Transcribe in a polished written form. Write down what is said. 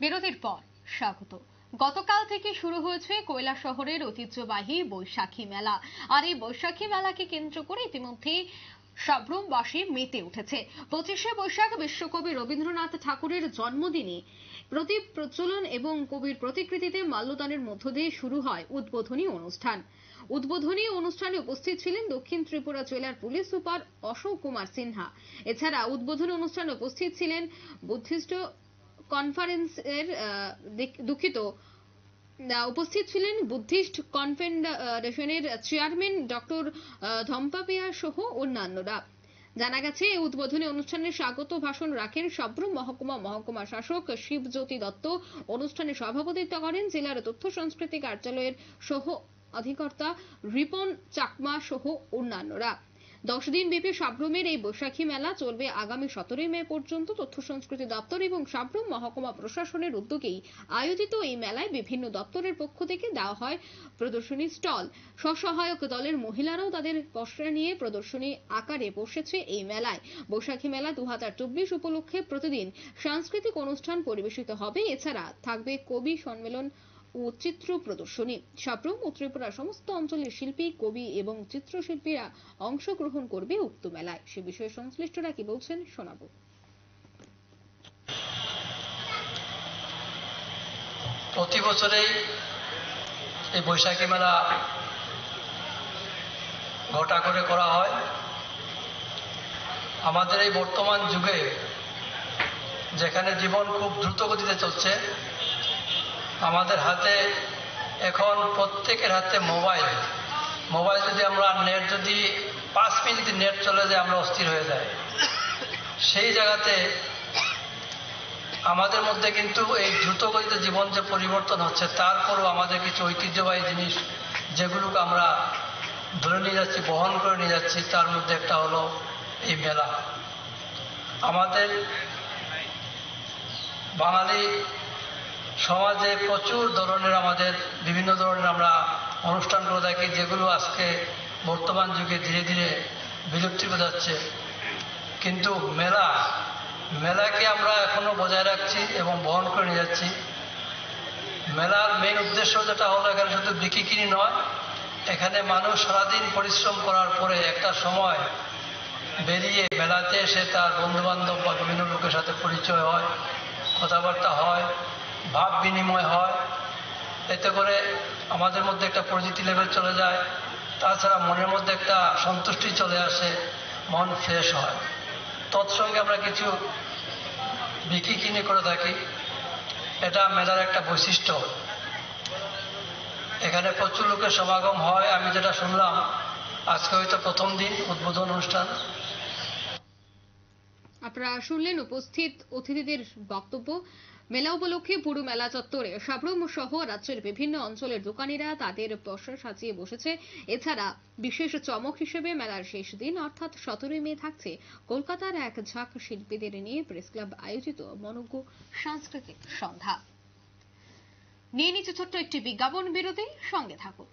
বিরতির পর স্বাগত। গতকাল থেকে শুরু হয়েছে কৈলাসহরের ঐতিহ্যবাহী বৈশাখী মেলা। আর এই বৈশাখী মেলাকে কেন্দ্র করে ইতিমধ্যে সাব্রুমবাসী মেতে উঠেছে। 25শে বৈশাখ বিশ্বকবি রবীন্দ্রনাথ ঠাকুরের জন্মদিনে প্রদীপ প্রজ্বলন এবং কবির প্রতিকৃতিতে মাল্যদানের মধ্য দিয়ে শুরু হয় উদ্বোধনী অনুষ্ঠান। উদ্বোধনী অনুষ্ঠানে উপস্থিত ছিলেন দক্ষিণ ত্রিপুরা জেলার পুলিশ সুপার অশোক কুমার সিনহা। এছাড়া উদ্বোধনী অনুষ্ঠানে উপস্থিত ছিলেন বুদ্ধিস্ট কনফারেন্সের উপস্থিত ছিলেন বুদ্ধিস্ট কনফেডারেশনের চেয়ারম্যান ডক্টর ধম্পাপিয়া সহ অন্যান্যরা। জানা গেছে এই উদ্বোধনী অনুষ্ঠানে স্বাগত ভাষণ রাখেন সাব্রুম মহকুমা শাসক শিবজ্যোতি দত্ত। অনুষ্ঠানে সভাপতিত্ব করেন জেলার তথ্য সংস্কৃতি কার্যালয়ের সহ অধিকর্তা রিপন চাকমা সহ অন্যান্যরা। 10 দিন ব্যাপী সাব্রুমের এই বৈশাখী মেলা চলবে আগামী 17 মে পর্যন্ত। তথ্য সংস্কৃতি দপ্তর এবং সাব্রুম মহকুমা প্রশাসনের উদ্যোগেই আয়োজিত এই মেলায় বিভিন্ন দপ্তরের পক্ষ থেকে দেওয়া হয় প্রদর্শনী স্টল। স্বসহায়ক দলের মহিলারাও তাদের পসরা নিয়ে প্রদর্শনী আকারে বসেছে এই মেলায়। বৈশাখী মেলা 2024 উপলক্ষে প্রতিদিন সাংস্কৃতিক অনুষ্ঠান পরিবেশিত হবে। এছাড়া থাকবে কবি সম্মেলন ও চিত্র প্রদর্শনী। সাব্রুম ও ত্রিপুরার সমস্ত অঞ্চলের শিল্পী, কবি এবং চিত্রশিল্পীরা অংশগ্রহণ করবে উক্ত মেলায়। সে বিষয়ে সংশ্লিষ্টরা কি বলছেন শোনাবো। প্রতি বছরেই এই বৈশাখী মেলা ঘটা করে করা হয়। আমাদের এই বর্তমান যুগে যেখানে জীবন খুব দ্রুত গতিতে চলছে, আমাদের হাতে এখন প্রত্যেকের হাতে মোবাইল যদি আমরা নেট যদি 5 মিনিট যদি নেট চলে যায় আমরা অস্থির হয়ে যাই। সেই জায়গাতে আমাদের মধ্যে কিন্তু এই দ্রুতগতিতে জীবন যে পরিবর্তন হচ্ছে, তারপরও আমাদের কিছু ঐতিহ্যবাহী জিনিস যেগুলোকে আমরা ধরে নিয়ে যাচ্ছি, বহন করে নিয়ে যাচ্ছি, তার মধ্যে একটা হলো এই মেলা। আমাদের বাঙালি সমাজে প্রচুর ধরনের আমাদের বিভিন্ন ধরনের আমরা অনুষ্ঠান করে থাকি, যেগুলো আজকে বর্তমান যুগে ধীরে ধীরে বিলুপ্তি যাচ্ছে। কিন্তু মেলাকে আমরা এখনো বজায় রাখছি এবং বহন করে নিয়ে যাচ্ছি। মেলার মেইন উদ্দেশ্য যেটা হলো, এখানে শুধু বিক্রি কিনি নয়, এখানে মানুষ সারাদিন পরিশ্রম করার পরে একটা সময় বেরিয়ে মেলাতে এসে তার বন্ধুবান্ধব বা বিভিন্ন লোকের সাথে পরিচয় হয়, কথাবার্তা হয়, ভাব বিনিময় হয়। এতে করে আমাদের মধ্যে একটা পরিচিতি লেভেল চলে যায়। তাছাড়া মনের মধ্যে একটা সন্তুষ্টি চলে আসে, মন ফ্রেশ হয়। তৎসঙ্গে আমরা কিছু বিক্রি কিনে করে থাকি। এটা মেলার একটা বৈশিষ্ট্য। এখানে প্রচুর লোকের সমাগম হয়। আমি যেটা শুনলাম, আজকে হয়তো প্রথম দিন উদ্বোধন অনুষ্ঠান। আপনারা শুনলেন উপস্থিত অতিথিদের বক্তব্য। মেলা উপলক্ষে পুরো মেলা চত্বরে সাব্রুম সহ রাজ্যের বিভিন্ন অঞ্চলের দোকানিরা তাদের পসরা সাজিয়ে বসেছে। এছাড়া বিশেষ চমক হিসেবে মেলার শেষ দিন অর্থাৎ 17 মে থাকছে কলকাতার এক ঝাঁক শিল্পীদের নিয়ে প্রেস ক্লাব আয়োজিত মনোজ্ঞ সাংস্কৃতিক সন্ধ্যা। নিয়ে নিচ্ছে ছোট্ট একটি বিজ্ঞাপন বিরতি, সঙ্গে থাকুন।